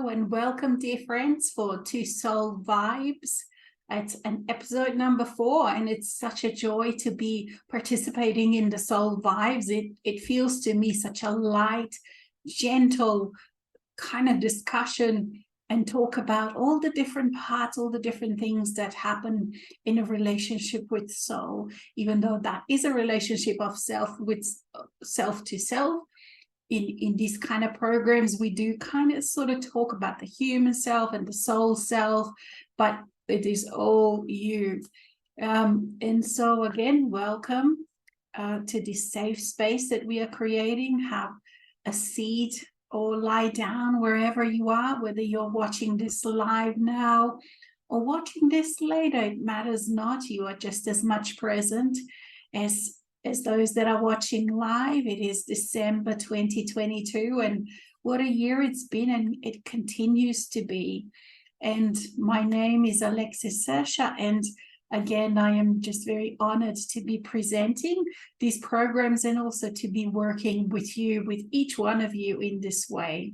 and welcome, dear friends, for To Soul Vibes. It's an episode number 4, and it's such a joy to be participating in the Soul Vibes. It feels to me such a light, gentle kind of discussion and talk about all the different parts, all the different things that happen in a relationship with soul, even though that is a relationship of self with self to self. In these kind of programs, we do kind of sort of talk about the human self and the soul self, but it is all you. And so again, welcome to this safe space that we are creating. Have a seat or lie down wherever you are, whether you're watching this live now or watching this later, it matters not. You are just as much present as those that are watching live. It is December 2022, and what a year it's been, and it continues to be. And my name is Alexis Sersha, and again, I am just very honored to be presenting these programs and also to be working with you, with each one of you in this way.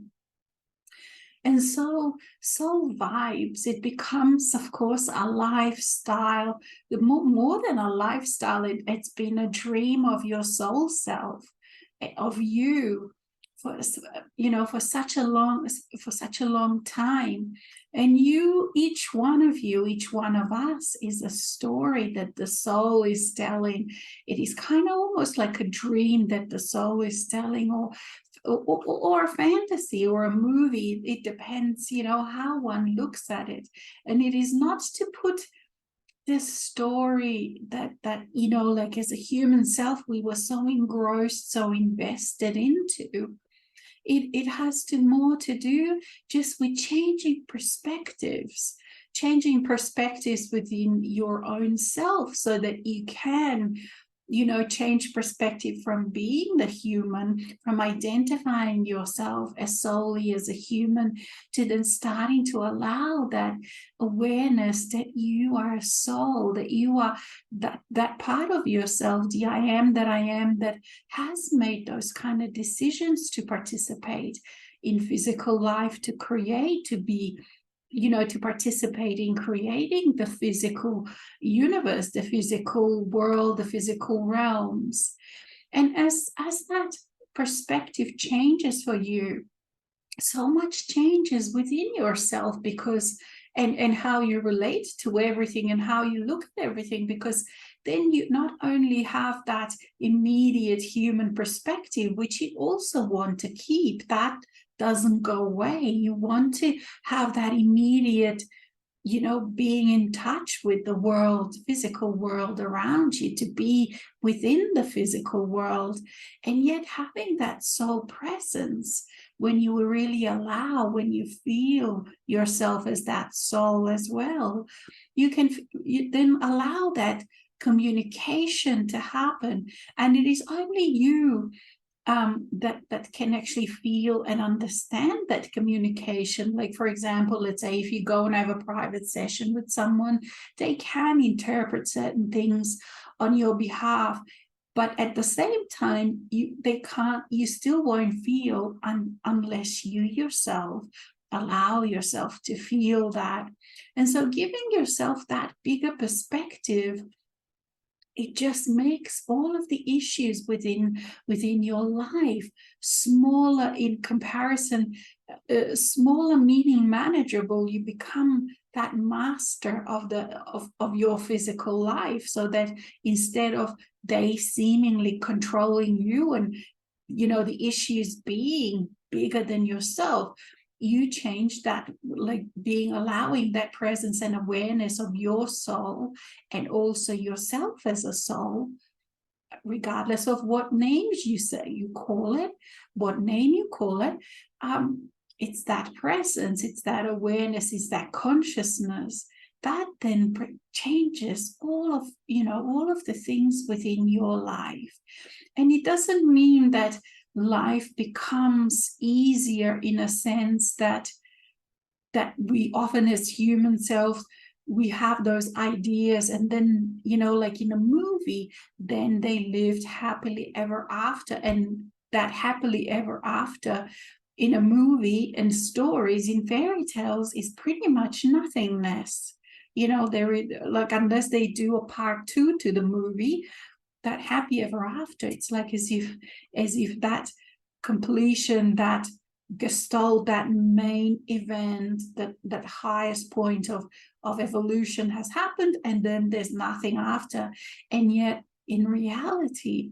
And so Soul Vibes, it becomes, of course, a lifestyle. More than a lifestyle, it's been a dream of your soul self, of you, for such a long time. And you, each one of you, each one of us, is a story that the soul is telling. It is kind of almost like a dream that the soul is telling, or a fantasy or a movie. It depends, how one looks at it. And it is not to put this story that like as a human self, we were so engrossed, so invested into. It has more to do just with changing perspectives within your own self, so that you can change perspective from being the human, from identifying yourself as solely as a human, to then starting to allow that awareness that you are a soul, that you are that part of yourself, the I am that has made those kind of decisions to participate in physical life, to create, to be, to participate in creating the physical universe, the physical world, the physical realms. And as that perspective changes for you, so much changes within yourself, because and how you relate to everything and how you look at everything, because then you not only have that immediate human perspective, which you also want to keep, that doesn't go away. You want to have that immediate, being in touch with the world, physical world around you, to be within the physical world, and yet having that soul presence when you really allow, when you feel yourself as that soul as well, you then allow that communication to happen. And it is only you that can actually feel and understand that communication. Like, for example, let's say if you go and have a private session with someone, they can interpret certain things on your behalf, but at the same time, you still won't feel unless you yourself allow yourself to feel that. And so giving yourself that bigger perspective, it just makes all of the issues within your life smaller in comparison, smaller meaning manageable. You become that master of your physical life, so that instead of they seemingly controlling you and the issues being bigger than yourself, you change that, like allowing that presence and awareness of your soul, and also yourself as a soul, regardless of what names you call it, what name you call it. It's that presence, it's that awareness, it's that consciousness that then changes all of the things within your life. And it doesn't mean that life becomes easier, in a sense that we often, as human selves, we have those ideas, and then like in a movie, then they lived happily ever after, and that happily ever after in a movie and stories in fairy tales is pretty much nothingness. You know, there is, like, unless they do a part 2 to the movie, that happy ever after, it's like as if that completion, that gestalt, that main event, that highest point of evolution has happened, and then there's nothing after. And yet in reality,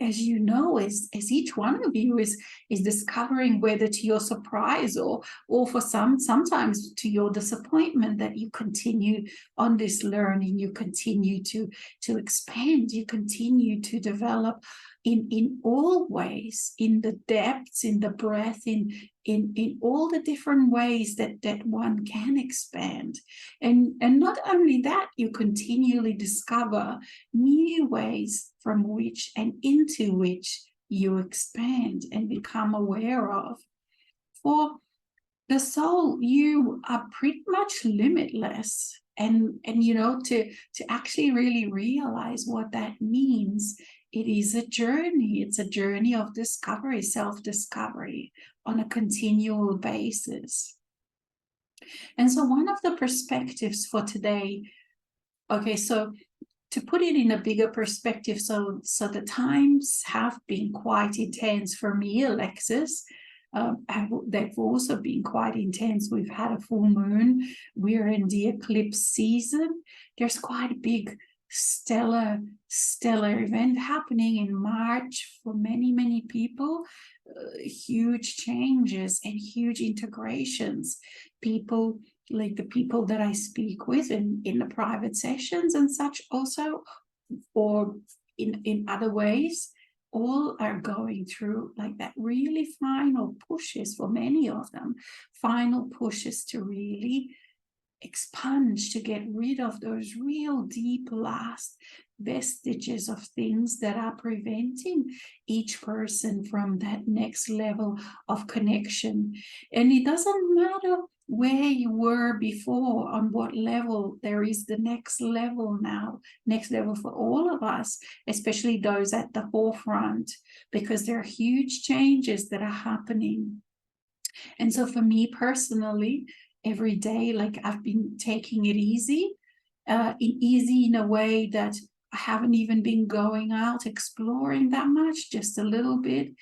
as you know, as each one of you is discovering, whether to your surprise or for sometimes to your disappointment, that you continue on this learning, you continue to expand, you continue to develop in all ways, in the depths, in the breadth, in all the different ways that one can expand. And not only that, you continually discover new ways from which and into which you expand and become aware of. For the soul, you are pretty much limitless. And you know, to actually really realize what that means, it is a journey. It's a journey of discovery, self-discovery on a continual basis. And so one of the perspectives for today, okay, so to put it in a bigger perspective, so the times have been quite intense for me, Alexis. They've also been quite intense. We've had a full moon. We're in the eclipse season. There's quite a big stellar event happening in March for many people. Huge changes and huge integrations. People, like the people that I speak with in the private sessions and such also, or in other ways, all are going through like that really final pushes, for many of them, final pushes to really expunge, to get rid of those real deep last vestiges of things that are preventing each person from that next level of connection. And it doesn't matter where you were before, on what level, there is the next level now, next level for all of us, especially those at the forefront, because there are huge changes that are happening. And so for me personally, every day, like, I've been taking it easy in a way that I haven't even been going out exploring that much, just a little bit,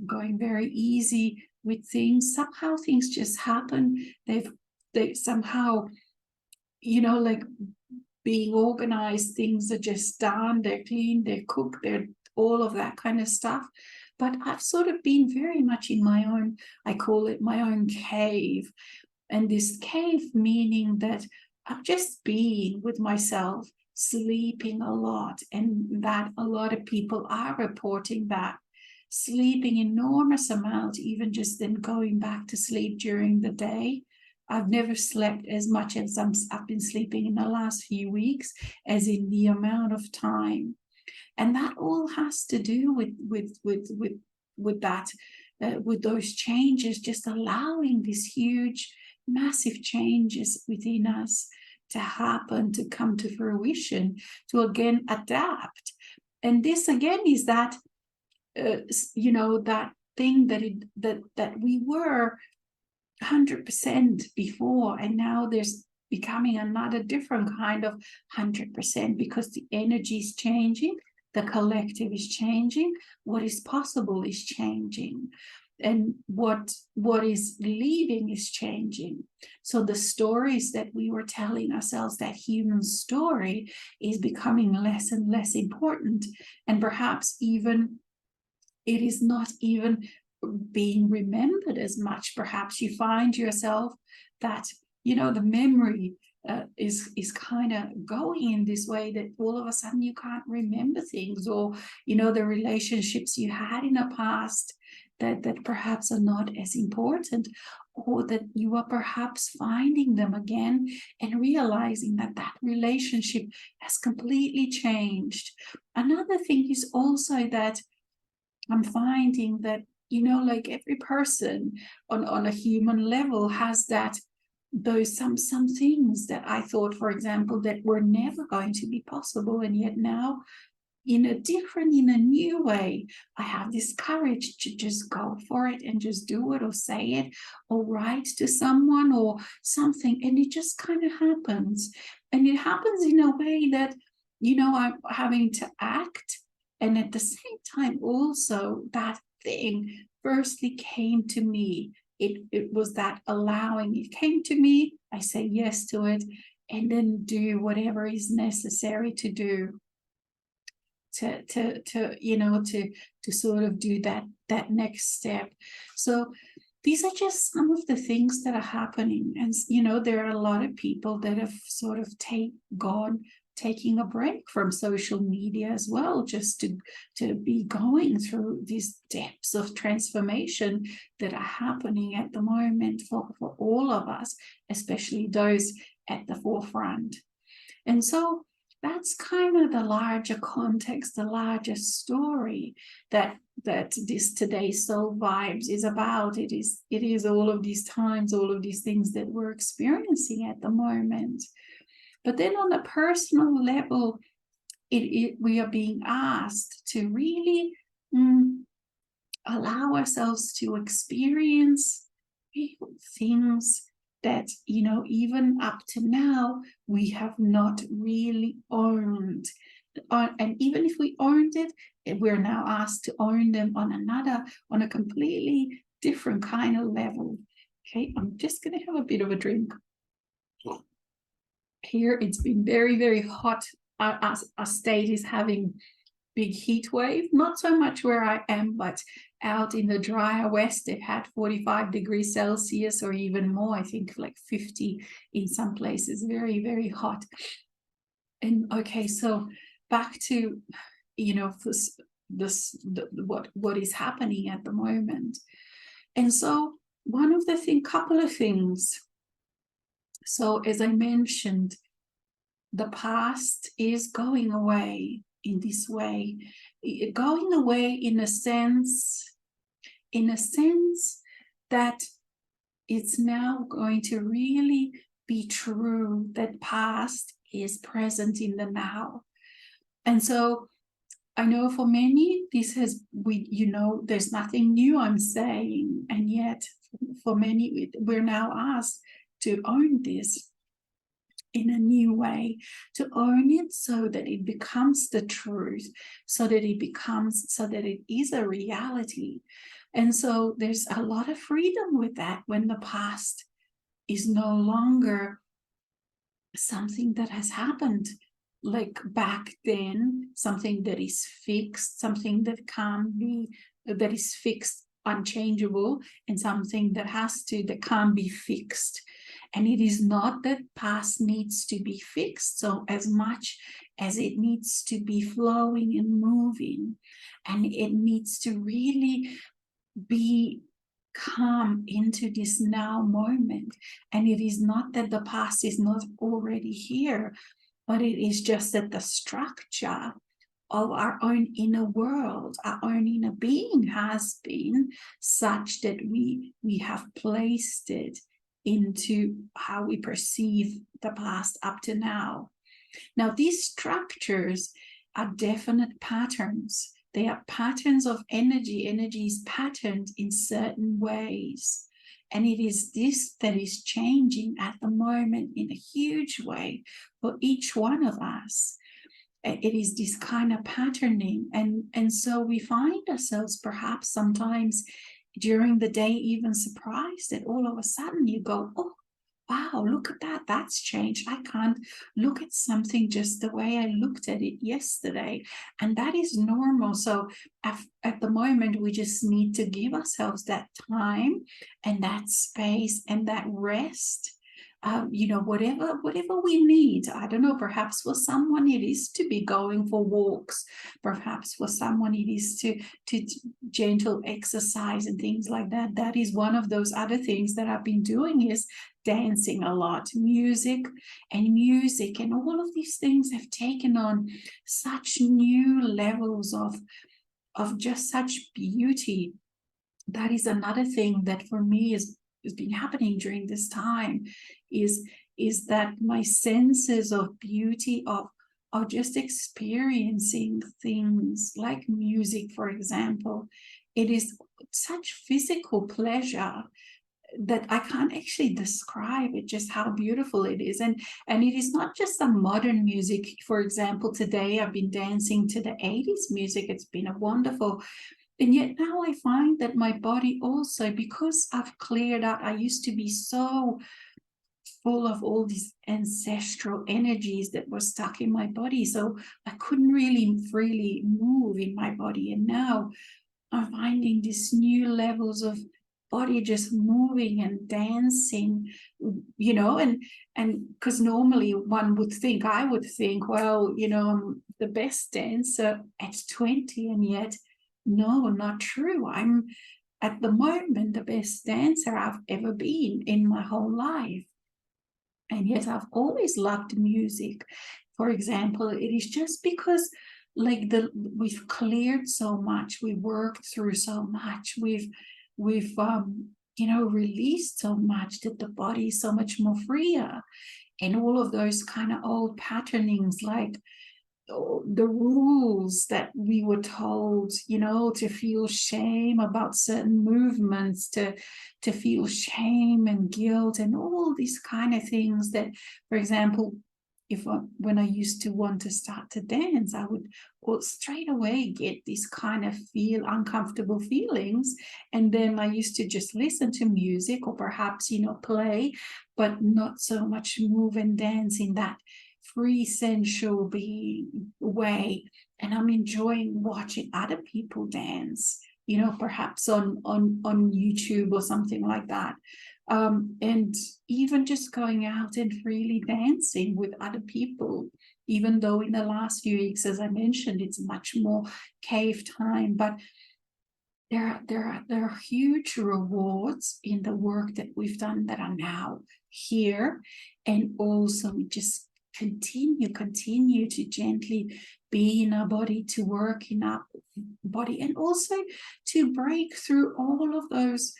going very easy with things. Somehow things just happen. They somehow, you know, like being organized, things are just done, they're clean, they're cooked, they're all of that kind of stuff. But I've sort of been very much in my own, I call it my own cave. And this cave meaning that I've just been with myself, sleeping a lot, and that a lot of people are reporting that. Sleeping enormous amount, even just then going back to sleep during the day. I've never slept as much as I've been sleeping in the last few weeks, as in the amount of time. And that all has to do with that, with those changes, just allowing these huge, massive changes within us to happen, to come to fruition, to again adapt. And this again is that, you know, that thing that we were 100% before, and now there's becoming another different kind of 100%, because the energy is changing, the collective is changing, what is possible is changing, and what is leaving is changing. So the stories that we were telling ourselves, that human story, is becoming less and less important, and perhaps even it is not even being remembered as much. Perhaps you find yourself that, you know, the memory is kind of going in this way, that all of a sudden you can't remember things, or, you know, the relationships you had in the past that perhaps are not as important, or that you are perhaps finding them again and realizing that that relationship has completely changed. Another thing is also that I'm finding that, you know, like every person on a human level has that, those some things that I thought, for example, that were never going to be possible, and yet now, in a new way. I have this courage to just go for it and just do it, or say it, or write to someone or something, and it just kind of happens. And it happens in a way that, I'm having to act, and at the same time also that thing firstly came to me. It was that allowing. It came to me, I say yes to it, and then do whatever is necessary to do to sort of do that next step. So these are just some of the things that are happening. And there are a lot of people that have sort of taking a break from social media as well, just to be going through these depths of transformation that are happening at the moment for all of us, especially those at the forefront. And so that's kind of the larger context, the larger story that this today's Soul Vibes is about. It is all of these times, all of these things that we're experiencing at the moment. But then on a personal level, we are being asked to really allow ourselves to experience things that, even up to now, we have not really owned. And even if we owned it, we're now asked to own them on a completely different kind of level. Okay, I'm just going to have a bit of a drink. Here, it's been very, very hot. Our state is having big heat wave, not so much where I am, but out in the drier west, they've had 45 degrees Celsius or even more, I think like 50 in some places, very, very hot. And okay, so back to, what is happening at the moment. And so couple of things. So as I mentioned, the past is going away in this way, going away in a sense that it's now going to really be true that past is present in the now. And so I know for many, there's nothing new I'm saying, and yet for many, we're now asked to own this in a new way, to own it so that it becomes the truth, so that it is a reality. And so there's a lot of freedom with that when the past is no longer something that has happened like back then, something that is fixed, something that that is fixed, unchangeable, and something that can't be fixed. And it is not that past needs to be fixed so as much as it needs to be flowing and moving, and it needs to really come into this now moment. And it is not that the past is not already here, but it is just that the structure of our own inner world, our own inner being has been such that we have placed it into how we perceive the past up to now. Now, these structures are definite patterns. They are patterns of energy. Energy is patterned in certain ways. And it is this that is changing at the moment in a huge way for each one of us. It is this kind of patterning. And so we find ourselves perhaps sometimes during the day even surprised that all of a sudden you go, oh, wow, look at that, that's changed. I can't look at something just the way I looked at it yesterday. And that is normal. So at the moment, we just need to give ourselves that time and that space and that rest. Whatever we need. I don't know, perhaps for someone it is to be going for walks. Perhaps for someone it is to gentle exercise and things like that. That is one of those other things that I've been doing, is dancing a lot, music, and all of these things have taken on such new levels of just such beauty. That is another thing that for me has been happening during this time, is that my senses of beauty, or just experiencing things like music, for example. It is such physical pleasure that I can't actually describe it, just how beautiful it is. And it is not just the modern music. For example, today I've been dancing to the 80s music. It's been a wonderful. And yet now I find that my body also, because I've cleared out, I used to be so full of all these ancestral energies that were stuck in my body. So I couldn't really freely move in my body. And now I'm finding these new levels of body just moving and dancing, and because normally I would think, well, I'm the best dancer at 20, and yet no, not true. I'm at the moment the best dancer I've ever been in my whole life. And yet I've always loved music. For example, it is just because we've cleared so much, we worked through so much, we've released so much, that the body is so much more freer. And all of those kind of old patternings, like the rules that we were told, to feel shame about certain movements, to feel shame and guilt and all these kind of things that, for example, when I used to want to start to dance, I would straight away get these kind of uncomfortable feelings. And then I used to just listen to music, or perhaps, play, but not so much move and dance in that free sensual being way. And I'm enjoying watching other people dance, perhaps on YouTube or something like that. And even just going out and freely dancing with other people, even though in the last few weeks, as I mentioned, it's much more cave time, but there are huge rewards in the work that we've done that are now here. And also we just continue to gently be in our body, to work in our body, and also to break through all of those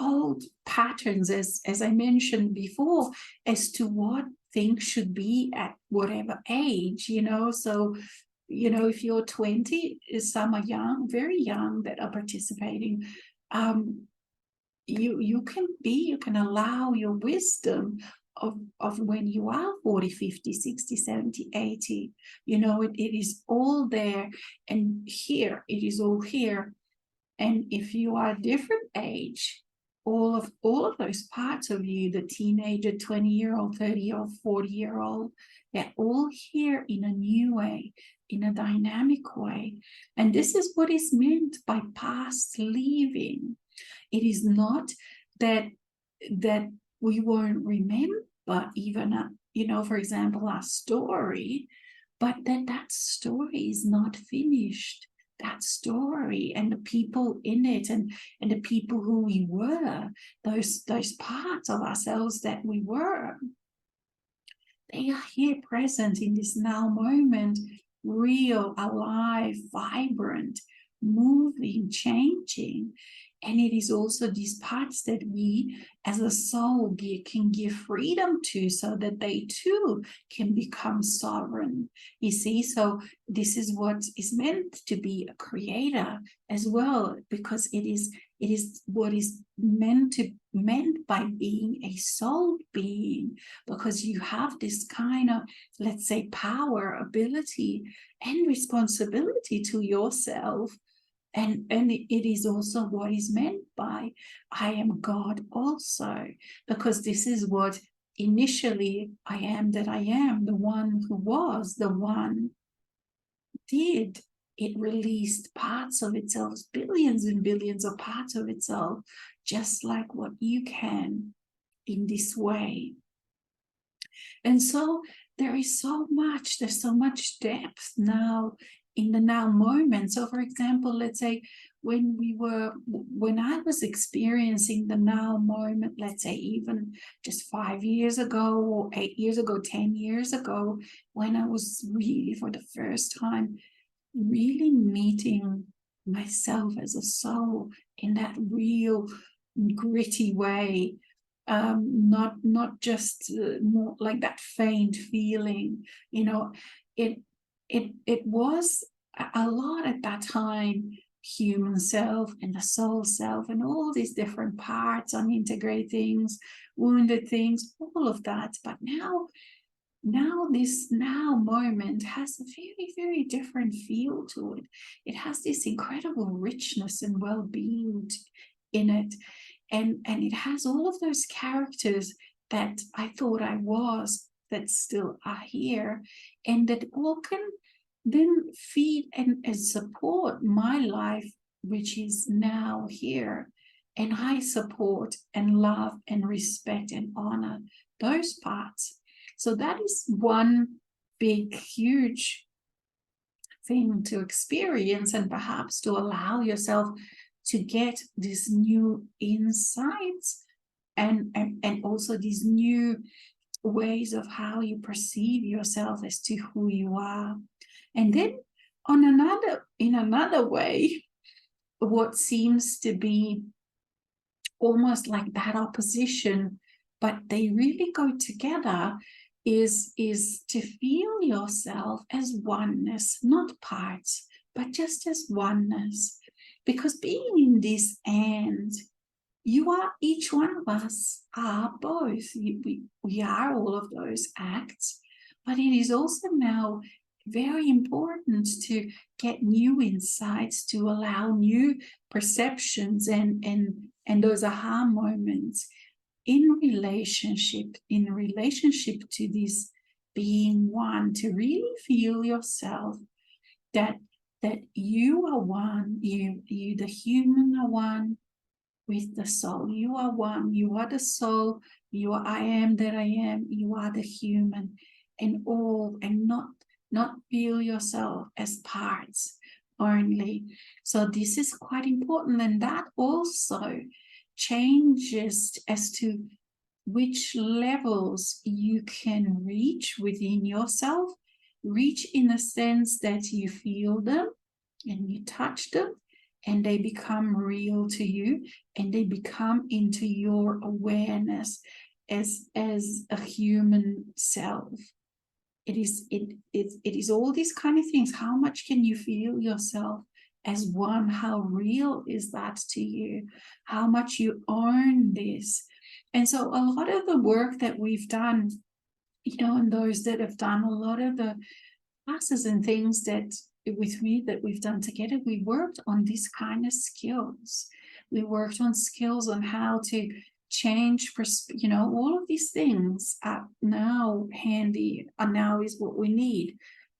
old patterns, as I mentioned before, as to what things should be at whatever age, so if you're 20, some are young, very young, that are participating, you can allow your wisdom of when you are 40, 50, 60, 70, 80, it is all there. And here, it is all here. And if you are a different age, all of those parts of you, the teenager, 20-year-old, 30-year-old, 40-year-old, they're all here in a new way, in a dynamic way. And this is what is meant by past leaving. It is not that we won't remember even, for example, our story, but that story is not finished. That story and the people in it, and the people who we were, those parts of ourselves that we were, they are here present in this now moment, real, alive, vibrant, moving, changing. And it is also these parts that we as a soul can give freedom to, so that they too can become sovereign. You see, so this is what is meant to be a creator as well, because it is what is meant by being a soul being, because you have this kind of, let's say, power, ability, and responsibility to yourself. And it is also what is meant by I am God also, because this is what initially I am, that I am, the one who was, the one did. It released parts of itself, billions and billions of parts of itself, just like what you can in this way. And so there's so much depth now in the now moment. So for example, let's say when I was experiencing the now moment, let's say even just 5 years ago or 8 years ago, 10 years ago, when I was really for the first time really meeting myself as a soul in that real gritty way, not just more like that faint feeling, it was a lot at that time, human self and the soul self and all these different parts, unintegrated things, wounded things, all of that. But now this now moment has a very, very different feel to it. It has this incredible richness and well-being in it. And it has all of those characters that I thought I was, that still are here, and that all can then feed and support my life, which is now here. And I support and love and respect and honor those parts. So that is one big, huge thing to experience, and perhaps to allow yourself to get these new insights and also these new ways of how you perceive yourself as to who you are. And then in another way, what seems to be almost like that opposition, but they really go together, is to feel yourself as oneness, not parts, but just as oneness. Because being in this and you are, each one of us are both. We are all of those acts, but it is also now very important to get new insights, to allow new perceptions and those aha moments in relationship to this being one, to really feel yourself that you are one, you the human are one with the soul. You are one, you are the soul, you are I am that I am, you are the human, and all, and not feel yourself as parts only. So this is quite important, and that also changes as to which levels you can reach within yourself. Reach in the sense that you feel them and you touch them, and they become real to you, and they become into your awareness as a human self. It is all these kind of things. How much can you feel yourself as one? How real is that to you? How much you own this? And so a lot of the work that we've done, and those that have done a lot of the classes and things that with me that we've done together, we worked on these kind of skills. We worked on skills on how to change, all of these things are now handy, and now is what we need,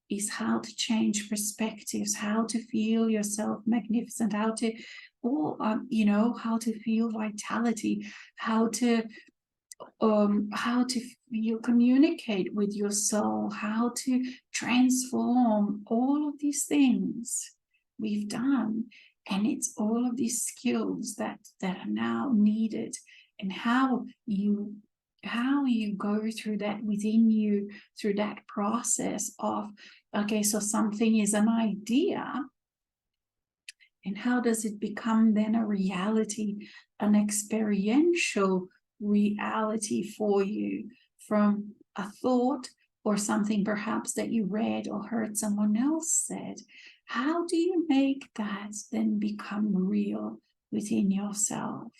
is how to change perspectives, how to feel yourself magnificent, how to, how to feel vitality, how to feel, communicate with your soul, how to transform. All of these things we've done, and it's all of these skills that are now needed, and how you go through that within you, through that process of, okay, so something is an idea, and how does it become then a reality, an experiential reality for you, from a thought or something perhaps that you read or heard someone else said. How do you make that then become real within yourself?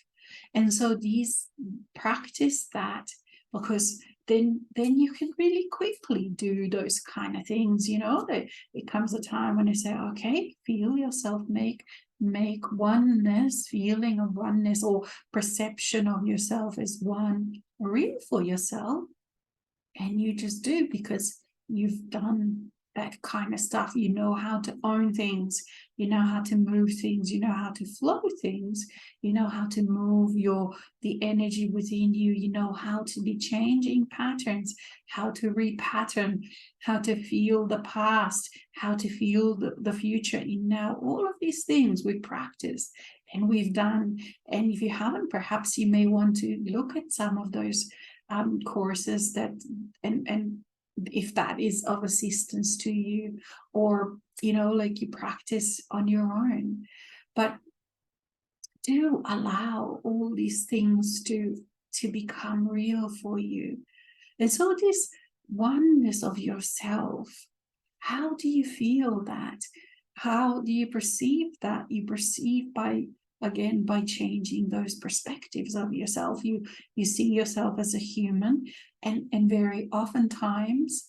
And so these practice that, because then you can really quickly do those kind of things. That it comes a time when you say, okay, feel yourself, make oneness, feeling of oneness or perception of yourself as one real for yourself. And you just do, because you've done that kind of stuff. You know how to own things, you know how to move things, you know how to flow things, you know how to move the energy within you, you know how to be changing patterns, how to repattern, how to feel the past, how to feel the future in now. All of these things we practice and we've done. And if you haven't, perhaps you may want to look at some of those courses that, and if that is of assistance to you, or like you practice on your own. But do allow all these things to become real for you. And so this oneness of yourself, How do you feel that? How do you perceive that? You perceive by, again, by changing those perspectives of yourself. You see yourself as a human, and very oftentimes,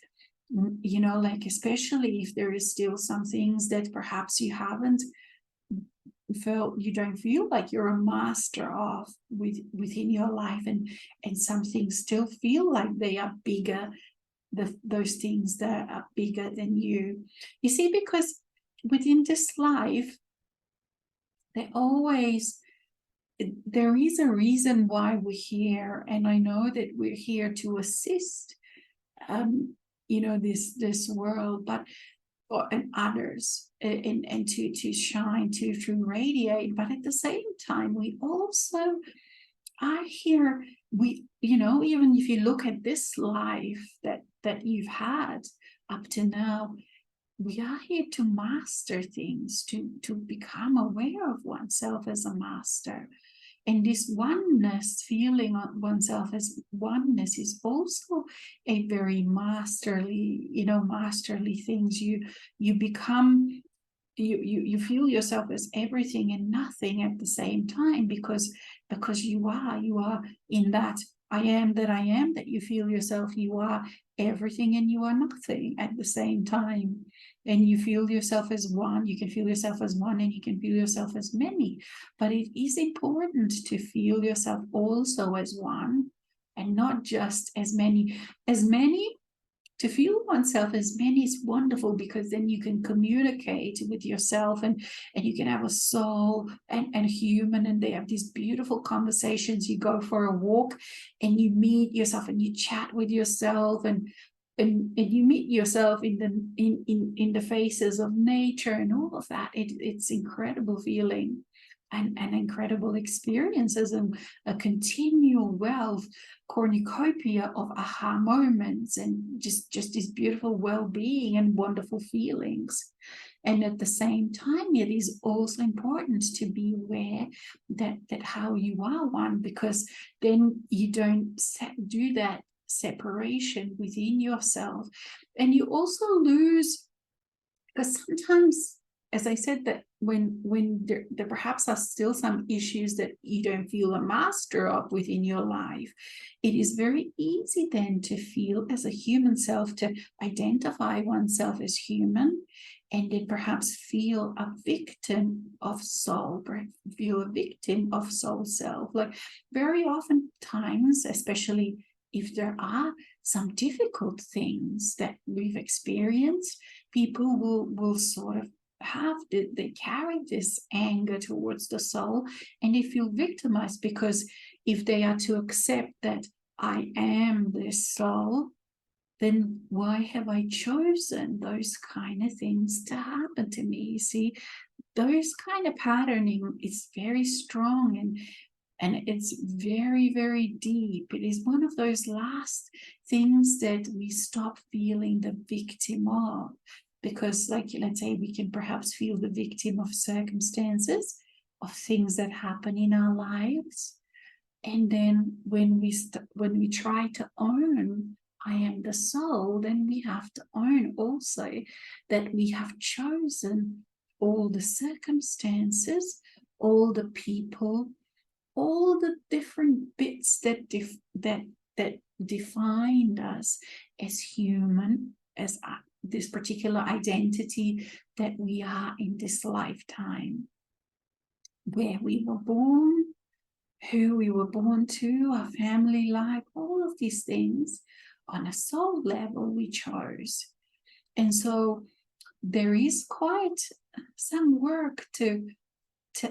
you know, like, especially if there is still some things that perhaps you haven't felt, you don't feel like you're a master of within your life, and some things still feel like they are bigger, those things that are bigger than you. You see, because within this life, there is a reason why we're here, and I know that we're here to assist, you know, this world, but and others, and to shine, to radiate. But at the same time, we also are here. We, you know, even if you look at this life that you've had up to now, we are here to master things, to become aware of oneself as a master. And this oneness, feeling on oneself as oneness, is also a very masterly, you know, masterly things. You become, you feel yourself as everything and nothing at the same time, because you are in that I am that you feel yourself. You are everything and you are nothing at the same time. And you feel yourself as one. You can feel yourself as one, and you can feel yourself as many. But it is important to feel yourself also as one, and not just as many. To feel oneself as many is wonderful, because then you can communicate with yourself, and you can have a soul and human, and they have these beautiful conversations. You go for a walk and you meet yourself and you chat with yourself, and you meet yourself in the faces of nature and all of that. It's incredible feeling, and incredible experiences, and a continual wealth, cornucopia of aha moments, and just this beautiful well-being and wonderful feelings. And at the same time, it is also important to be aware that how you are one, because then you don't do that separation within yourself, and you also lose, because sometimes, as I said, that when there perhaps are still some issues that you don't feel a master of within your life, it is very easy then to feel as a human self, to identify oneself as human, and then perhaps feel a victim of soul, feel a victim of soul self. Like, very often times, especially if there are some difficult things that we've experienced, people will sort of they carry this anger towards the soul, and they feel victimized, because if they are to accept that I am this soul, then why have I chosen those kind of things to happen to me? You see, those kind of patterning is very strong, and it's very, very deep. It is one of those last things that we stop feeling the victim of, because, like, let's say, we can perhaps feel the victim of circumstances, of things that happen in our lives, and then when we try to own I am the soul, then we have to own also that we have chosen all the circumstances, all the people, all the different bits that defined us as human, as this particular identity that we are in this lifetime, where we were born, who we were born to, our family life, all of these things on a soul level we chose. And so there is quite some work to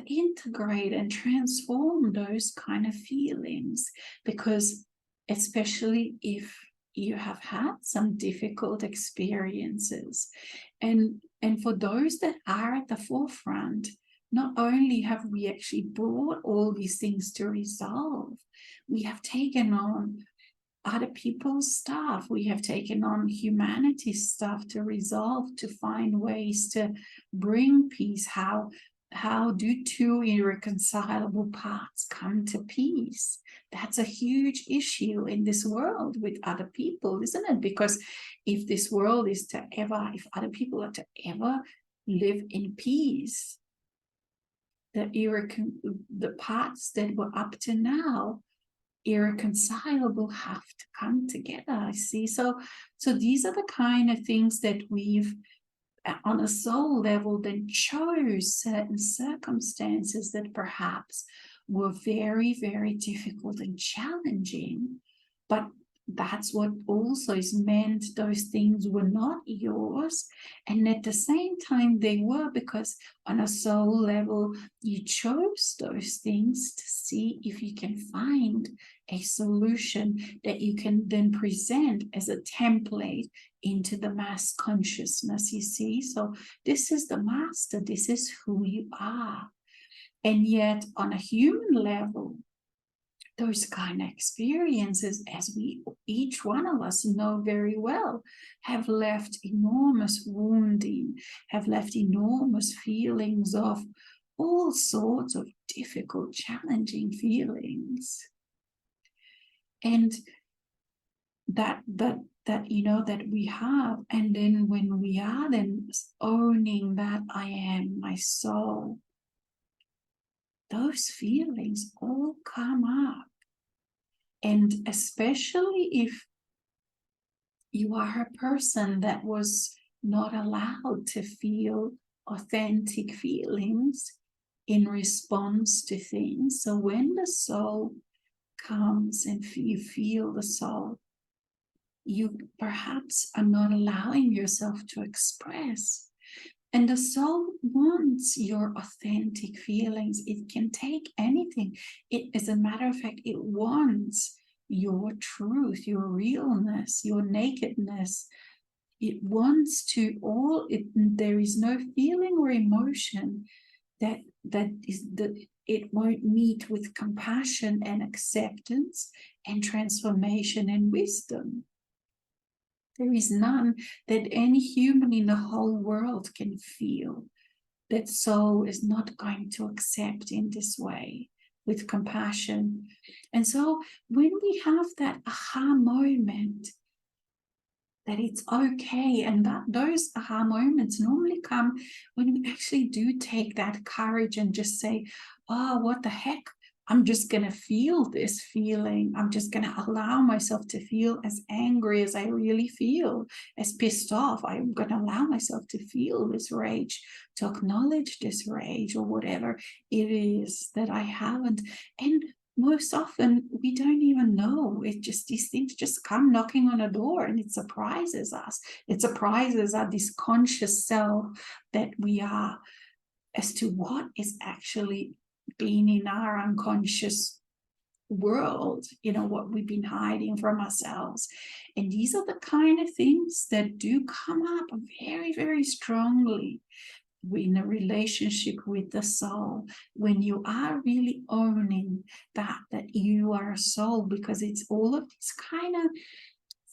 integrate and transform those kind of feelings, because especially if you have had some difficult experiences, and for those that are at the forefront, not only have we actually brought all these things to resolve, we have taken on other people's stuff, we have taken on humanity's stuff to resolve, to find ways to bring peace, how how do two irreconcilable parts come to peace? That's a huge issue in this world with other people, isn't it? Because if this world is to ever, if other people are to ever live in peace, the parts that were up to now irreconcilable have to come together. I see. So these are the kind of things that we've on a soul level then chose certain circumstances that perhaps were very, very difficult and challenging, but that's what also is meant those things were not yours, and at the same time they were, because on a soul level you chose those things to see if you can find a solution that you can then present as a template into the mass consciousness, you see. So this is the master, this is who you are. And yet on a human level, those kind of experiences, as we each one of us know very well, have left enormous wounding, have left enormous feelings of all sorts of difficult, challenging feelings. And that we have, and then when we are then owning that I am my soul, those feelings all come up. And especially if you are a person that was not allowed to feel authentic feelings in response to things. So when the soul comes and you feel the soul, you perhaps are not allowing yourself to express. And the soul wants your authentic feelings. It can take anything. As a matter of fact, it wants your truth, your realness, your nakedness. It wants to there is no feeling or emotion that it won't meet with compassion and acceptance and transformation and wisdom. There is none that any human in the whole world can feel that soul is not going to accept in this way with compassion. And so when we have that aha moment, that it's okay, and that those aha moments normally come when we actually do take that courage and just say, oh, what the heck, I'm just going to feel this feeling. I'm just going to allow myself to feel as angry as I really feel, as pissed off. I'm going to allow myself to feel this rage, to acknowledge this rage or whatever it is that I haven't. And most often we don't even know. It just, these things just come knocking on a door, and it surprises us. It surprises our this conscious self that we are, as to what is actually being in our unconscious world, what we've been hiding from ourselves. And these are the kind of things that do come up very, very strongly in a relationship with the soul, when you are really owning that you are a soul, because it's all of these kind of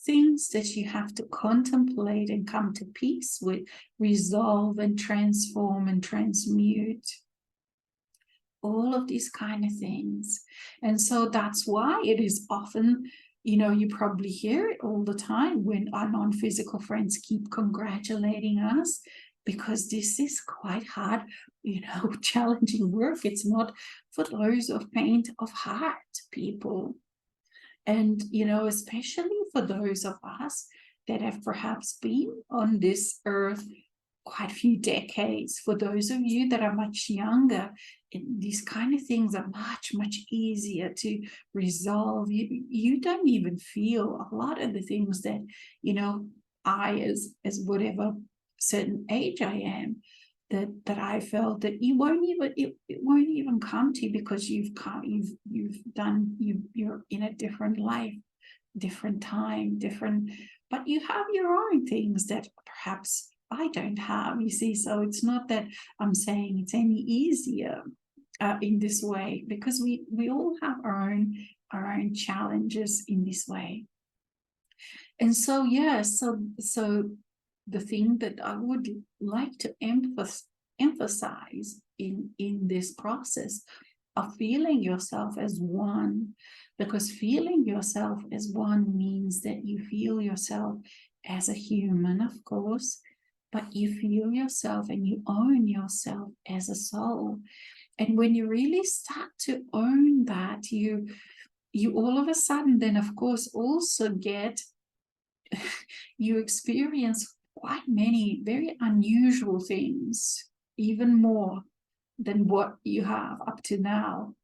things that you have to contemplate and come to peace with, resolve and transform and transmute. All of these kind of things. And so that's why it is often, you probably hear it all the time when our non-physical friends keep congratulating us, because this is quite hard, challenging work. It's not for those of faint of heart people. And, especially for those of us that have perhaps been on this earth quite a few decades. For those of you that are much younger, these kind of things are much, much easier to resolve. You don't even feel a lot of the things that, I, as whatever certain age I am, that I felt, that it won't even come to you, because you're in a different life, different time, but you have your own things that perhaps I don't have, you see. So it's not that I'm saying it's any easier in this way, because we all have our own challenges in this way. And so, so the thing that I would like to emphasize in this process of feeling yourself as one, because feeling yourself as one means that you feel yourself as a human, of course, but you feel yourself and you own yourself as a soul. And when you really start to own that, you all of a sudden then, of course, also get, you experience quite many very unusual things, even more than what you have up to now.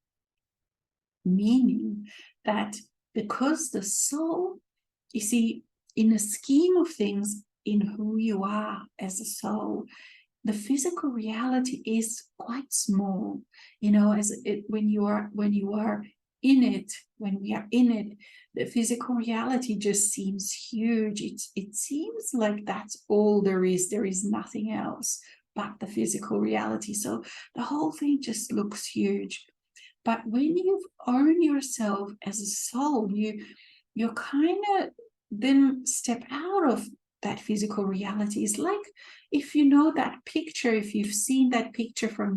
Meaning that because the soul, you see, in the scheme of things, in who you are as a soul, the physical reality is quite small. You know, when you are in it, when we are in it, the physical reality just seems huge. It seems like that's all there is. There is nothing else but the physical reality. So the whole thing just looks huge. But when you own yourself as a soul, you kind of then step out of that physical reality. It's like, if you know that picture, if you've seen that picture from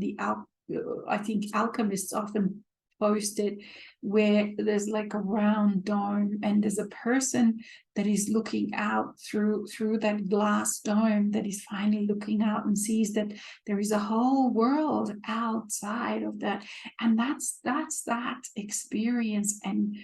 I think alchemists often posted, where there's like a round dome and there's a person that is looking out through that glass dome, that is finally looking out and sees that there is a whole world outside of that. And that's that experience. And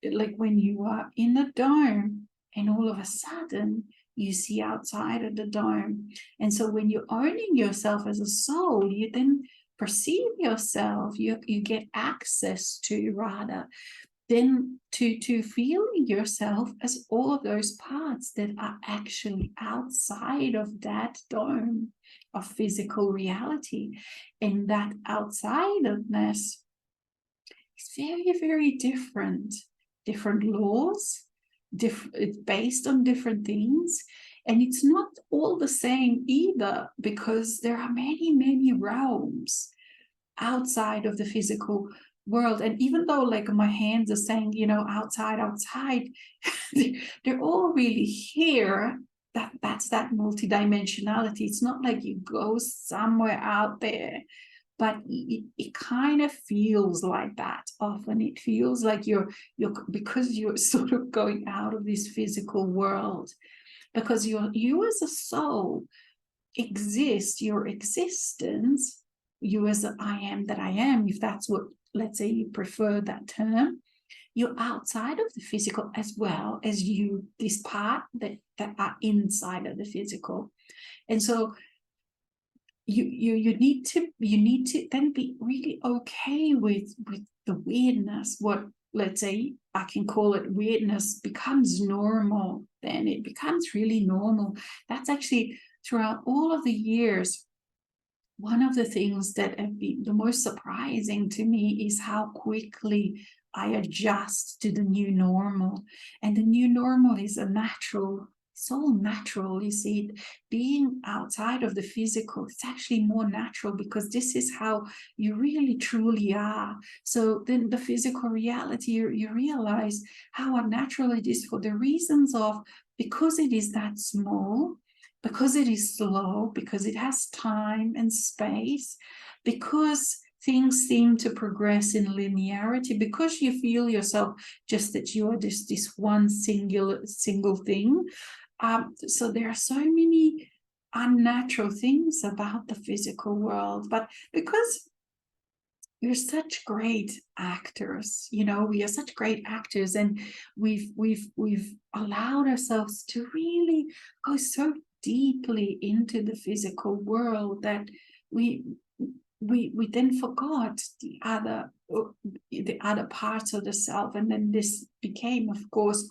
like when you are in the dome and all of a sudden you see outside of the dome. And so when you're owning yourself as a soul, you then perceive yourself, you get access to, rather, then to feeling yourself as all of those parts that are actually outside of that dome of physical reality. And that outsideness is very, very different laws, it's based on different things. And it's not all the same either, because there are many, many realms outside of the physical world. And even though like my hands are saying, you know, outside, they're all really here. That's that multidimensionality. It's not like you go somewhere out there, but it kind of feels like that often. It feels like you're because you're sort of going out of this physical world, because you as a soul exist, your existence, you as a I am that I am, if that's what, let's say you prefer that term, you're outside of the physical as well as you, this part that are inside of the physical. And so you need to then be really okay with the weirdness. What, let's say I can call it weirdness, becomes normal. Then it becomes really normal. That's actually, throughout all of the years, one of the things that have been the most surprising to me is how quickly I adjust to the new normal. And the new normal is it's all natural. You see, being outside of the physical, it's actually more natural, because this is how you really truly are. So then the physical reality, you realize how unnatural it is, for the reasons of, because it is that small, because it is slow, because it has time and space, because things seem to progress in linearity, because you feel yourself just that you are just this one single thing. So there are so many unnatural things about the physical world, but because we're such great actors, you know, we are such great actors, and we've allowed ourselves to really go so deeply into the physical world that we then forgot the other parts of the self. And then this became, of course,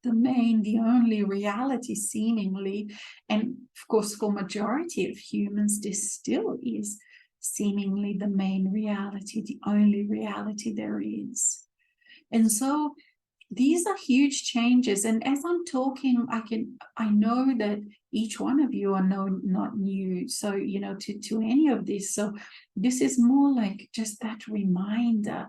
the only reality, seemingly. And of course, for majority of humans, this still is seemingly the main reality, the only reality there is. And so these are huge changes. And as I'm talking, I know that each one of you are not new, so, you know, to any of this. So this is more like just that reminder,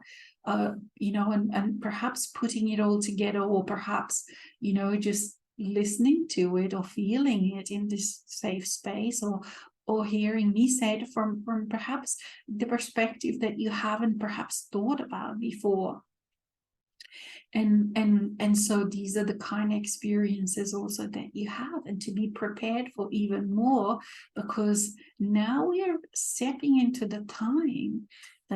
you know, and perhaps putting it all together, or perhaps, you know, just listening to it or feeling it in this safe space, or or hearing me say it from perhaps the perspective that you haven't perhaps thought about before. And so these are the kind of experiences also that you have, and to be prepared for even more, because now we are stepping into the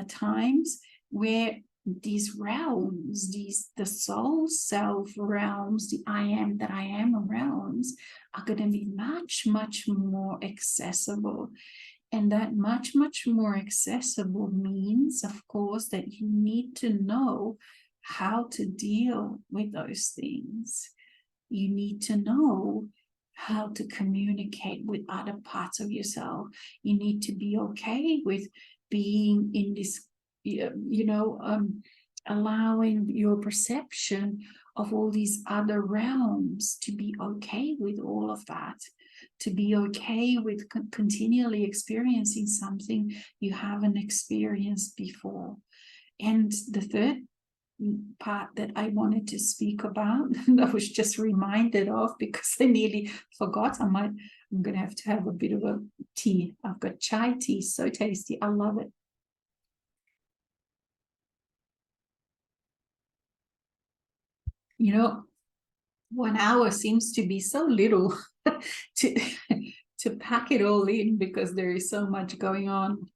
times where these realms, the soul self realms, the I am that I am realms, are going to be much more accessible. And that much more accessible means, of course, that you need to know how to deal with those things. You need to know how to communicate with other parts of yourself. You need to be okay with being in this, allowing your perception of all these other realms, to be okay with all of that, to be okay with continually experiencing something you haven't experienced before. And the third part that I wanted to speak about, I was just reminded of because I nearly forgot. I'm going to have a bit of a tea. I've got chai tea, so tasty. I love it. You know, 1 hour seems to be so little to to pack it all in, because there is so much going on.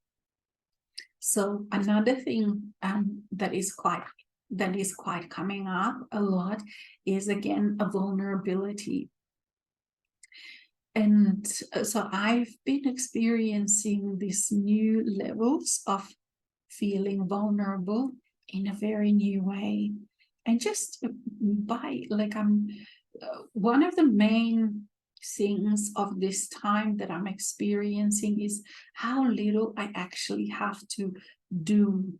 So another thing that is quite coming up a lot is, again, a vulnerability. And so I've been experiencing these new levels of feeling vulnerable in a very new way. And just by, like, one of the main things of this time that I'm experiencing is how little I actually have to do.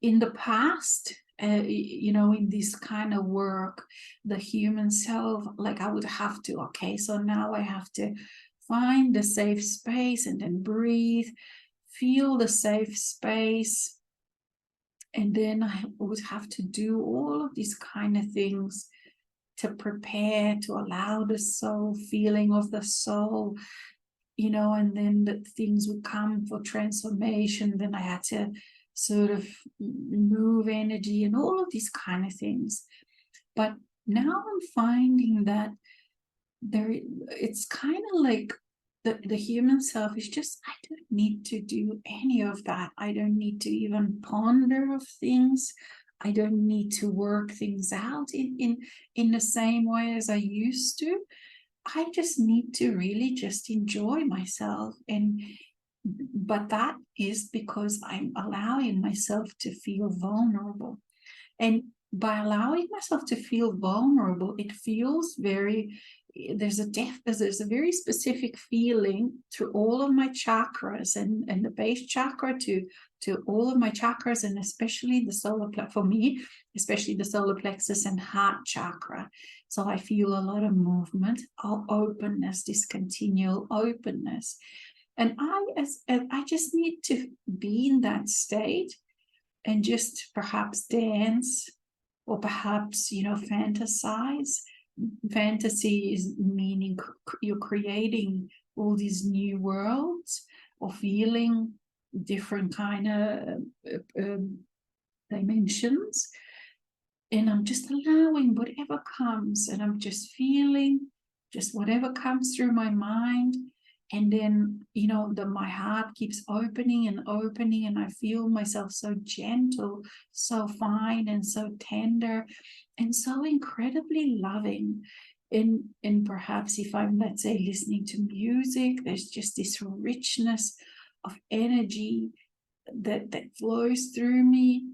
In the past, in this kind of work, the human self, like, I would have to, okay, so now I have to find the safe space and then breathe, feel the safe space, and then I would have to do all of these kind of things to prepare, to allow the soul, feeling of the soul, and then the things would come for transformation. Then I had to sort of move energy and all of these kind of things. But now I'm finding that it's kind of like the human self is just, I don't need to do any of that. I don't need to even ponder of things. I don't need to work things out in the same way as I used to. I just need to really just enjoy myself. But that is because I'm allowing myself to feel vulnerable. And by allowing myself to feel vulnerable, it feels there's a very specific feeling through all of my chakras, and the base chakra to all of my chakras, and especially the solar plexus, for me, especially the solar plexus and heart chakra. So I feel a lot of movement, openness, this continual openness. And I just need to be in that state and just perhaps dance, or perhaps, fantasize. Fantasy is meaning you're creating all these new worlds, or feeling different kind of dimensions. And I'm just allowing whatever comes, and I'm just feeling just whatever comes through my mind. And then, my heart keeps opening and opening, and I feel myself so gentle, so fine, and so tender, and so incredibly loving. And perhaps if I'm, let's say, listening to music, there's just this richness of energy that flows through me.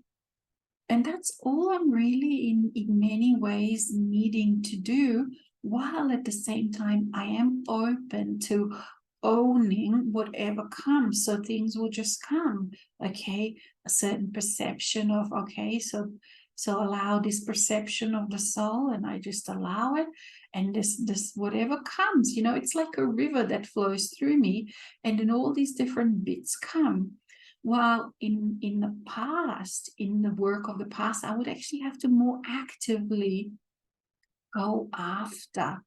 And that's all I'm really in many ways needing to do, while at the same time I am open to owning whatever comes. So things will just come, okay? A certain perception of, okay, so allow this perception of the soul, and I just allow it. And this whatever comes, it's like a river that flows through me, and then all these different bits come. While in the past, in the work of the past, I would actually have to more actively go after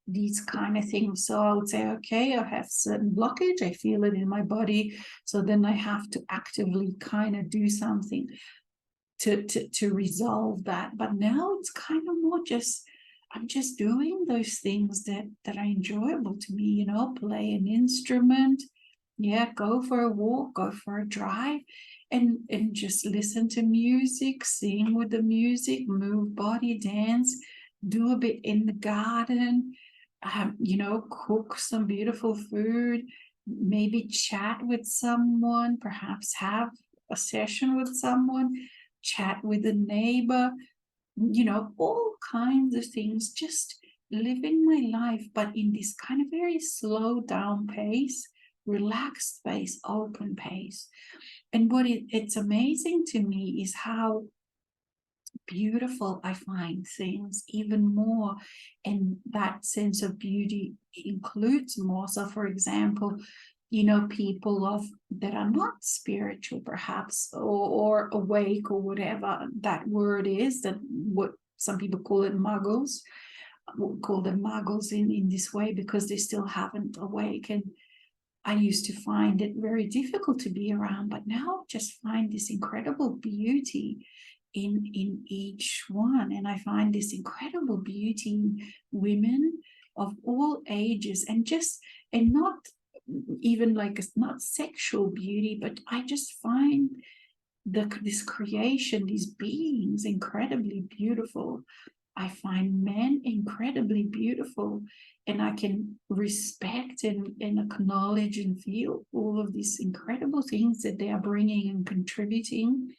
these kind of things. So I would say, okay, I have certain blockage, I feel it in my body, so then I have to actively kind of do something to resolve that. But now it's kind of more just, I'm just doing those things that are enjoyable to me, you know, play an instrument, yeah, go for a walk, go for a drive, and just listen to music, sing with the music, move body, dance, do a bit in the garden, you know, cook some beautiful food, maybe chat with someone, perhaps have a session with someone, chat with a neighbor, you know, all kinds of things, just living my life, but in this kind of very slow down pace, relaxed pace, open pace. And what it's amazing to me is how beautiful I find things even more, and that sense of beauty includes more. So for example, you know, people of that are not spiritual perhaps, or awake, or whatever that word is, that what some people call it muggles, call them muggles in this way because they still haven't awakened. I used to find it very difficult to be around, but now I just find this incredible beauty in each one. And I find this incredible beauty in women of all ages, and just, and not even like, it's not sexual beauty, but I just find this creation, these beings incredibly beautiful. I find men incredibly beautiful, and I can respect and acknowledge and feel all of these incredible things that they are bringing and contributing.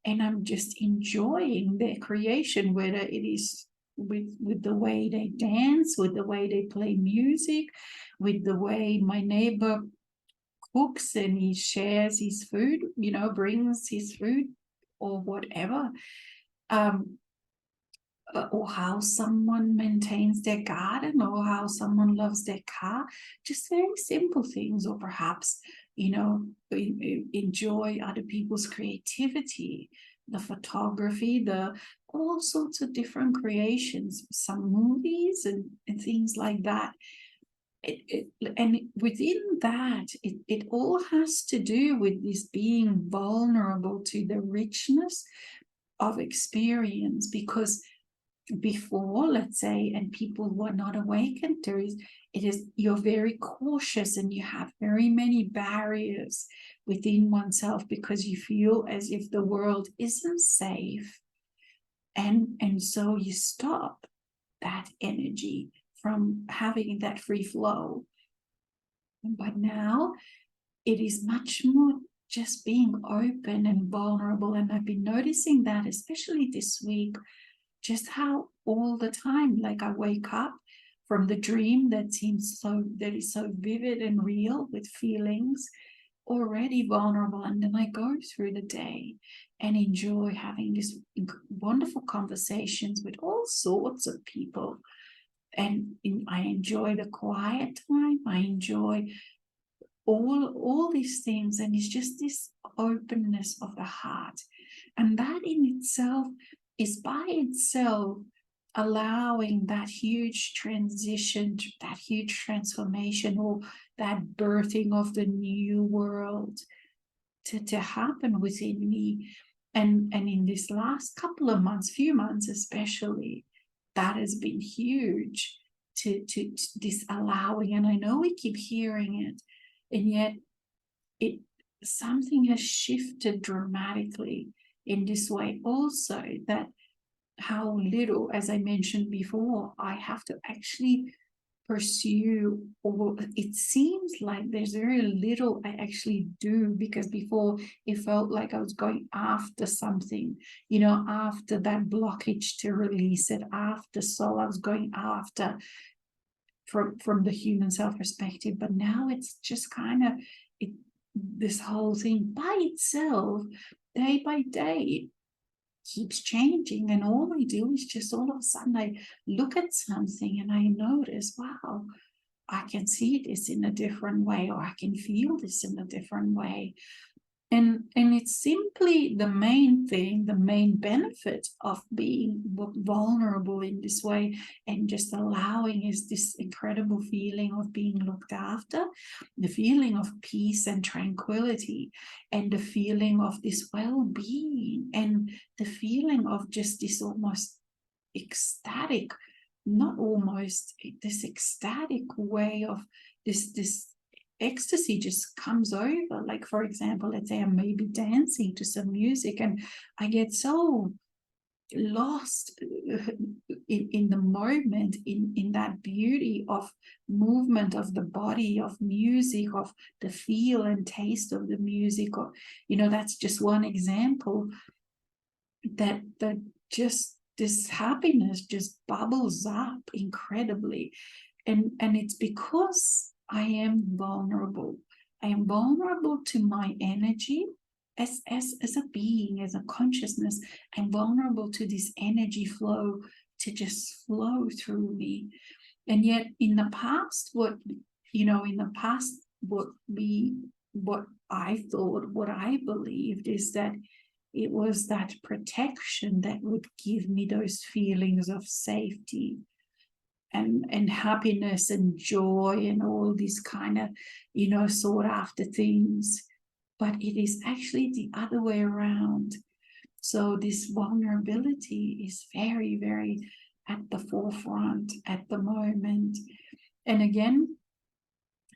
And I'm just enjoying their creation, whether it is with the way they dance, with the way they play music, with the way my neighbor cooks and he shares his food, you know, brings his food or whatever. Or how someone maintains their garden, or how someone loves their car, just very simple things. Or perhaps, you know, enjoy other people's creativity, the photography, the all sorts of different creations, some movies and things like that. And within that, it all has to do with this being vulnerable to the richness of experience. Because before, let's say, and people who are not awakened, it is you're very cautious and you have very many barriers within oneself because you feel as if the world isn't safe, and so you stop that energy from having that free flow. But now it is much more just being open and vulnerable. And I've been noticing that, especially this week, just how all the time, like, I wake up from the dream that is so vivid and real, with feelings already vulnerable, and then I go through the day and enjoy having these wonderful conversations with all sorts of people. And I enjoy the quiet time, I enjoy all these things, and it's just this openness of the heart. And that in itself is by itself allowing that huge transition, that huge transformation, or that birthing of the new world to happen within me. And in this last couple of months, few months especially, that has been huge, to this allowing. And I know we keep hearing it, and yet it something has shifted dramatically in this way also, that how little, as I mentioned before, I have to actually pursue, or it seems like there's very little I actually do, because before it felt like I was going after something, you know, after that blockage to release it, after soul, I was going after from the human self perspective. But now it's just kind of this whole thing by itself, day by day, keeps changing. And all I do is just all of a sudden I look at something and I notice, wow, I can see this in a different way, or I can feel this in a different way. And it's simply the main thing, the main benefit of being vulnerable in this way, and just allowing is this incredible feeling of being looked after, the feeling of peace and tranquility, and the feeling of this well-being, and the feeling of just this almost ecstatic, not almost, this ecstatic way of this ecstasy just comes over. Like, for example, let's say I'm maybe dancing to some music and I get so lost in the moment, in that beauty of movement of the body, of music, of the feel and taste of the music. Or, that's just one example that just this happiness just bubbles up incredibly. And it's because I am vulnerable. I am vulnerable to my energy as a being, as a consciousness. I'm vulnerable to this energy flow to just flow through me. And yet in the past, what I thought, what I believed is that it was that protection that would give me those feelings of safety and happiness and joy and all these kind of, sought after things. But it is actually the other way around. So this vulnerability is very, very at the forefront at the moment. And again,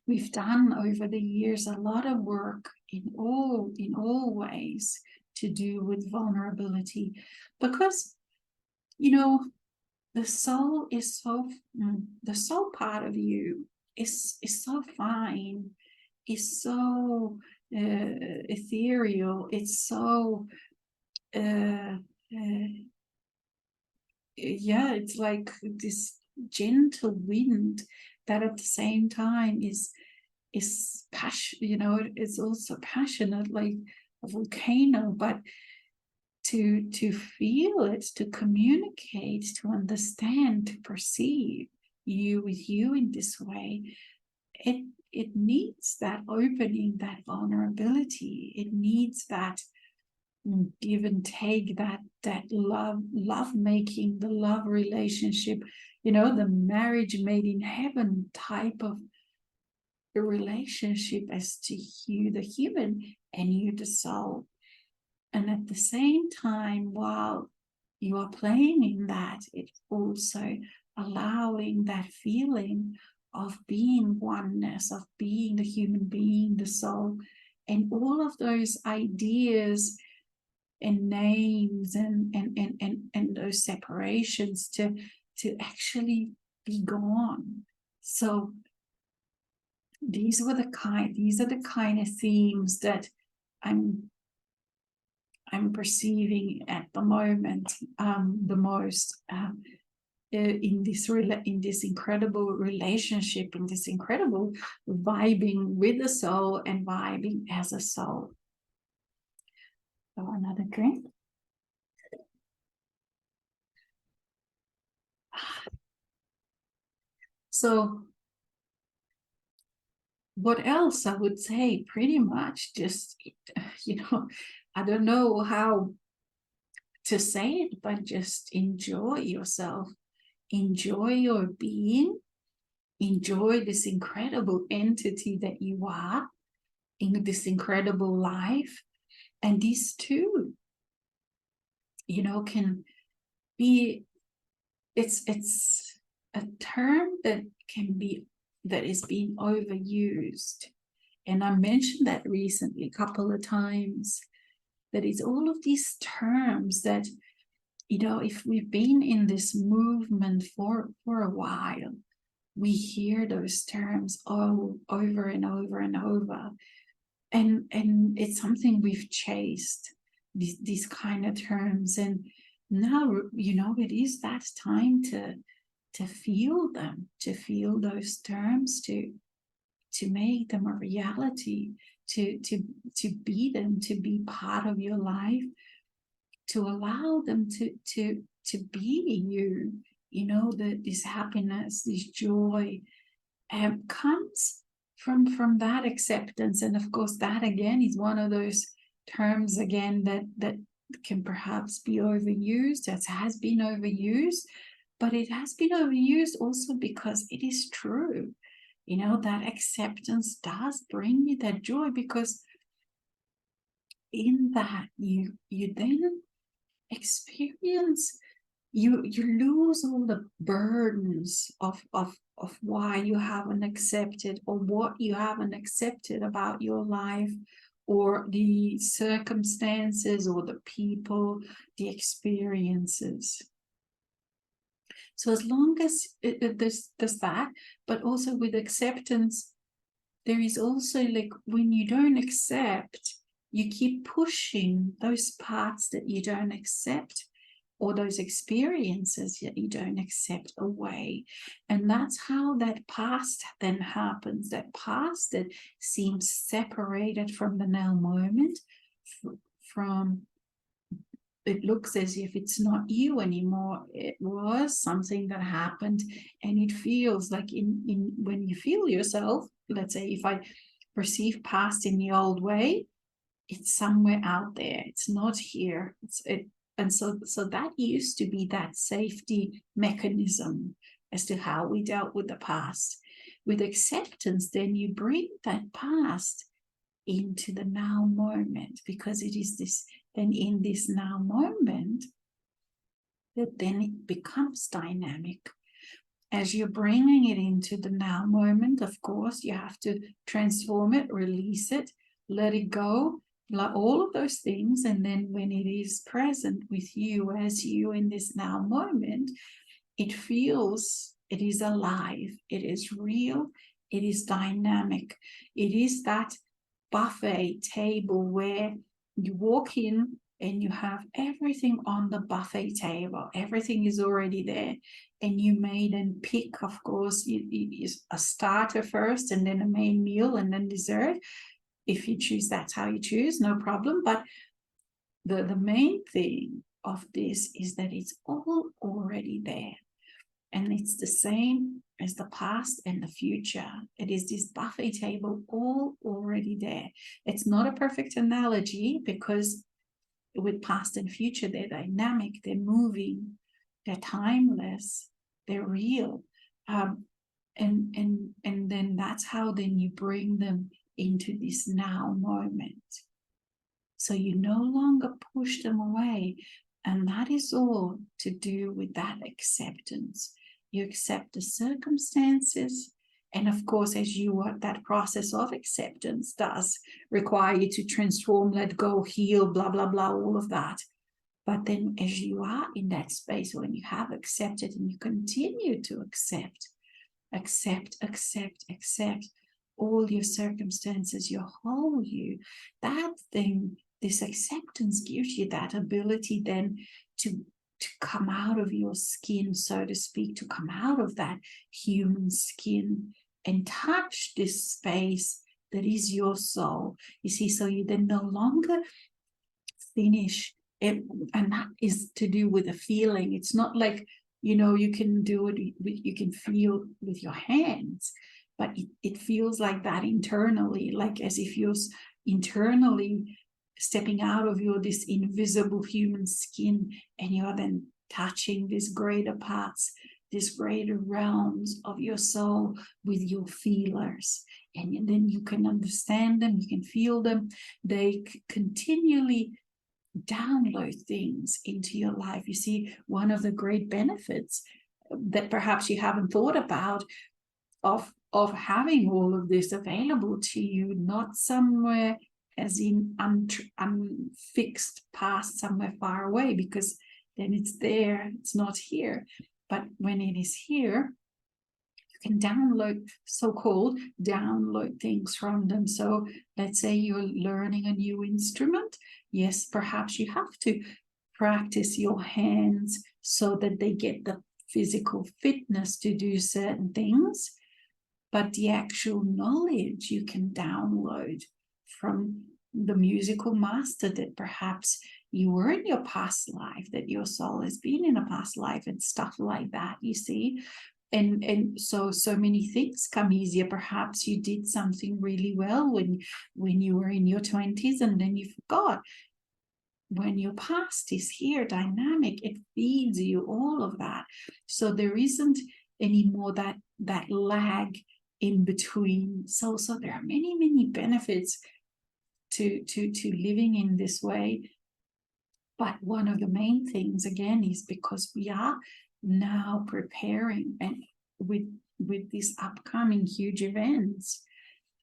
we've done over the years a lot of work in all ways to do with vulnerability, because the soul is the soul part of you is so fine, is so ethereal, it's so it's like this gentle wind that at the same time is passion, it's also passionate like a volcano. But to feel it, to communicate, to understand, to perceive you with you in this way, it needs that opening, that vulnerability. It needs that give and take, that love making, the love relationship, the marriage made in heaven type of a relationship as to you, the human, and you, the soul. And at the same time, while you are playing in that, it's also allowing that feeling of being oneness, of being the human being, the soul, and all of those ideas and names and those separations to actually be gone. So these are the kind of themes that I'm perceiving at the moment the most in this incredible relationship, in this incredible vibing with the soul and vibing as a soul. So another drink. So what else I would say? Pretty much just, I don't know how to say it, but just enjoy yourself, enjoy your being, enjoy this incredible entity that you are in this incredible life. And these two, can be, it's a term that is being overused. And I mentioned that recently a couple of times, that it's all of these terms that, if we've been in this movement for a while, we hear those terms over and over and over. And it's something we've chased, these kind of terms. And now, it is that time to feel them, to feel those terms, to make them a reality, to be them, to be part of your life, to allow them to be you. This happiness, this joy comes from that acceptance. And of course, that again is one of those terms again that can perhaps be overused, that has been overused, but it has been overused also because it is true. You know, that acceptance does bring you that joy, because in that you then experience, you lose all the burdens of why you haven't accepted, or what you haven't accepted about your life, or the circumstances, or the people, the experiences. So as long as there's that, but also with acceptance, there is also, like, when you don't accept, you keep pushing those parts that you don't accept, or those experiences that you don't accept, away. And that's how that past then happens, that past that seems separated from the now moment, from, it looks as if it's not you anymore. It was something that happened, and it feels like in when you feel yourself, let's say if I perceive past in the old way, it's somewhere out there. It's not here. And so that used to be that safety mechanism as to how we dealt with the past. With acceptance, then you bring that past into the now moment, because it is this, then in this now moment, that then it becomes dynamic. As you're bringing it into the now moment, of course, you have to transform it, release it, let it go, all of those things. And then when it is present with you, as you in this now moment, it feels, it is alive, it is real, it is dynamic. It is that buffet table where you walk in and you have everything on the buffet table. Everything is already there. And you may then pick, of course, a starter first, and then a main meal, and then dessert. If you choose, that's how you choose, no problem. But the main thing of this is that it's all already there. And it's the same as the past and the future. It is this buffet table all already there. It's not a perfect analogy, because with past and future, they're dynamic, they're moving, they're timeless, they're real. And then that's how then you bring them into this now moment. So you no longer push them away. And that is all to do with that acceptance. You accept the circumstances. And of course, as you work, that process of acceptance does require you to transform, let go, heal, blah, blah, blah, all of that. But then as you are in that space, when you have accepted and you continue to accept all your circumstances, your whole you, that thing, this acceptance gives you that ability then to come out of your skin, so to speak, to come out of that human skin and touch this space that is your soul. You see, so you then no longer finish it, and that is to do with a feeling. It's not like, you can do it, you can feel with your hands, but it feels like that internally, like as if you're internally stepping out of this invisible human skin, and you're then touching these greater parts, these greater realms of your soul with your feelers. And then you can understand them, you can feel them. They continually download things into your life. You see, one of the great benefits that perhaps you haven't thought about of having all of this available to you, not somewhere as in unfixed past somewhere far away, because then it's there, it's not here. But when it is here, you can download, so-called download things from them. So let's say you're learning a new instrument. Yes, perhaps you have to practice your hands so that they get the physical fitness to do certain things. But the actual knowledge you can download from the musical master that perhaps you were in your past life, that your soul has been in a past life, and stuff like that, you see. and so many things come easier. Perhaps you did something really well when you were in your 20s, and then you forgot. When your past is here, dynamic, it feeds you all of that. So there isn't anymore that lag in between. So there are many benefits to living in this way. But one of the main things, again, is because we are now preparing, and with these upcoming huge events,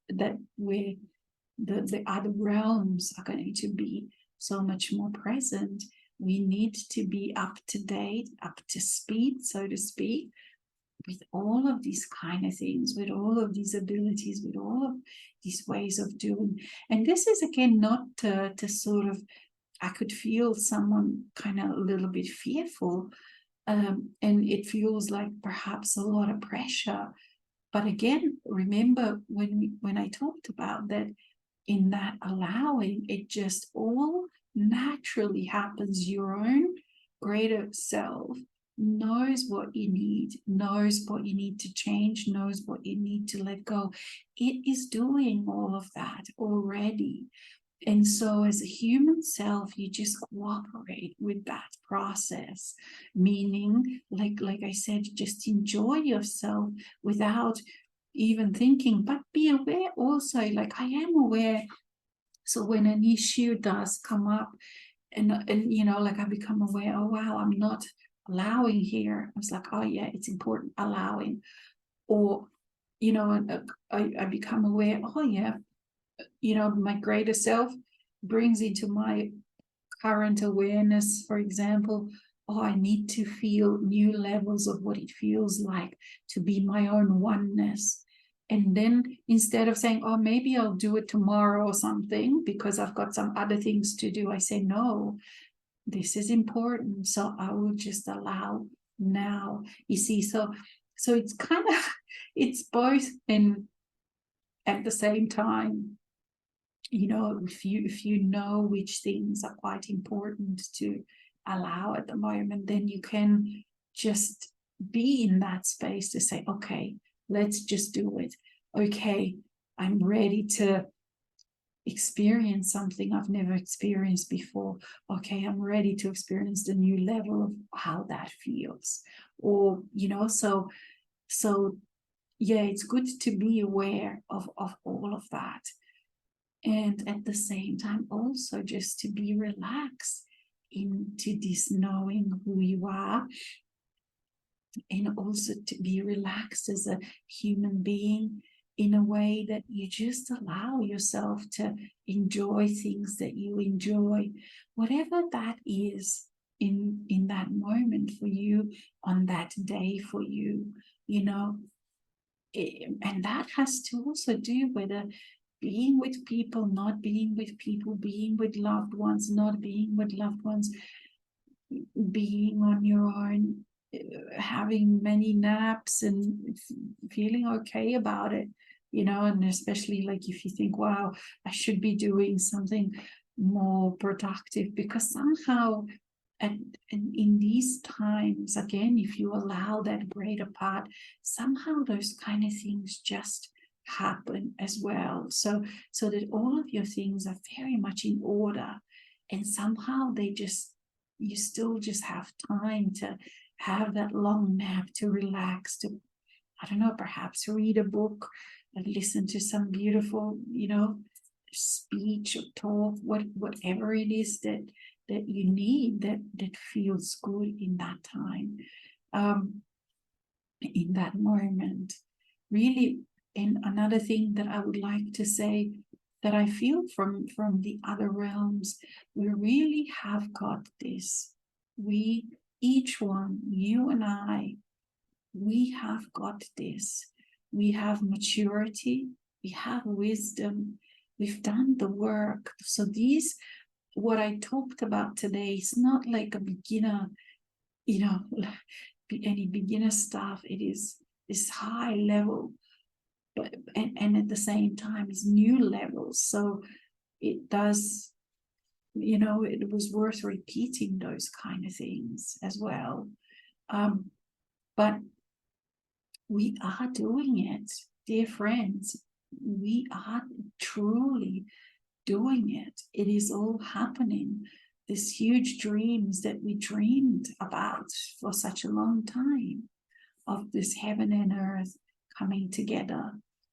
that the other realms are going to be so much more present. We need to be up to date, up to speed, so to speak, with all of these kind of things, with all of these abilities, with all of these ways of doing. And this is, again, not to sort of, I could feel someone kind of a little bit fearful, and it feels like perhaps a lot of pressure. But again, remember when I talked about that, in that allowing, it just all naturally happens. Your own greater self knows what you need, knows what you need to change, knows what you need to let go. It is doing all of that already. And so as a human self, you just cooperate with that process, meaning, like I said, just enjoy yourself without even thinking, but be aware also, like I am aware. So when an issue does come up, and you know, like I become aware, oh wow, I'm not allowing here. I was like, oh yeah, it's important, allowing. Or, you know, I become aware, oh yeah, you know, my greater self brings into my current awareness, for example, oh, I need to feel new levels of what it feels like to be my own oneness. And then instead of saying, oh, maybe I'll do it tomorrow or something because I've got some other things to do, I say, no, this is important. So I will just allow now. You see, so it's kind of, it's both, and at the same time, you know, if you know which things are quite important to allow at the moment, then you can just be in that space to say, okay, let's just do it. Okay, I'm ready to experience something I've never experienced before. Okay, I'm ready to experience the new level of how that feels. Or, you know, so yeah, it's good to be aware of all of that. And at the same time, also just to be relaxed into this knowing who you are, and also to be relaxed as a human being in a way that you just allow yourself to enjoy things that you enjoy, whatever that is in that moment for you, on that day for you, you know. And that has to also do with being with people, not being with people, being with loved ones, not being with loved ones, being on your own, having many naps and feeling okay about it, you know. And especially like if you think, wow, I should be doing something more productive, because somehow, and in these times, again, if you allow that greater part, somehow those kind of things just happen as well. So that all of your things are very much in order, and somehow they just, you still just have time to have that long nap, to relax, to, I don't know, perhaps read a book and listen to some beautiful, you know, speech or talk, whatever it is that you need, that feels good in that time, in that moment, really. And another thing that I would like to say that I feel from the other realms, we really have got this. We, each one, you and I, we have got this. We have maturity, we have wisdom, we've done the work. So these, what I talked about today, is not like a beginner, you know, any beginner stuff. It is this high level, but and at the same time is new levels. So it does, you know, it was worth repeating those kind of things as well. But we are doing it, dear friends. We are truly doing it. It is all happening. These huge dreams that we dreamed about for such a long time, of this heaven and earth coming together,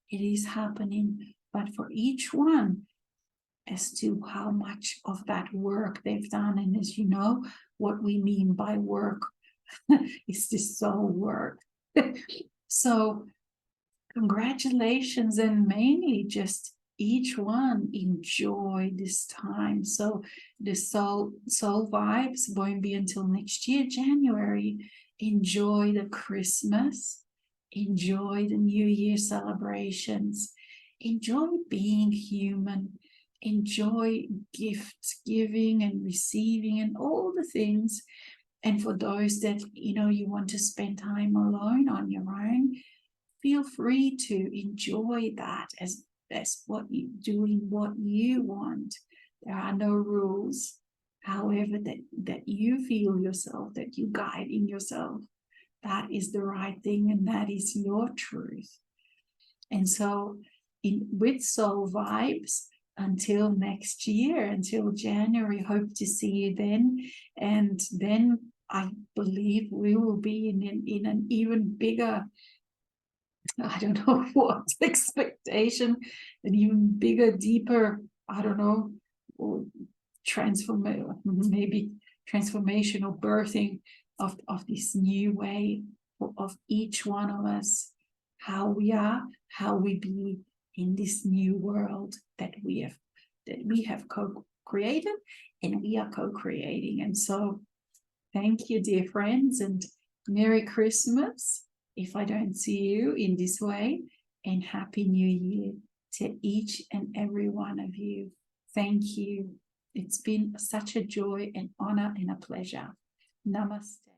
it is happening. But for each one, as to how much of that work they've done, and as you know, what we mean by work is this soul work. So congratulations, and mainly just each one enjoy this time. So the soul vibes won't be until next year, January. Enjoy the Christmas, enjoy the New Year celebrations, enjoy being human, enjoy gift giving and receiving and all the things. And for those that, you know, you want to spend time alone on your own, feel free to enjoy that as what you doing what you want. There are no rules. However, that you feel yourself, that you guide in yourself, that is the right thing, and that is your truth. And so with Soul Vibes, until next year, until January, hope to see you then. And then I believe we will be in an even bigger, I don't know what expectation, an even bigger, deeper, I don't know, or maybe transformational birthing of this new way of each one of us, how we are, how we be in this new world that we have co-created and we are co-creating. And so thank you, dear friends, and Merry Christmas if I don't see you in this way, and Happy New Year to each and every one of you. Thank you. It's been such a joy and honor and a pleasure. Namaste.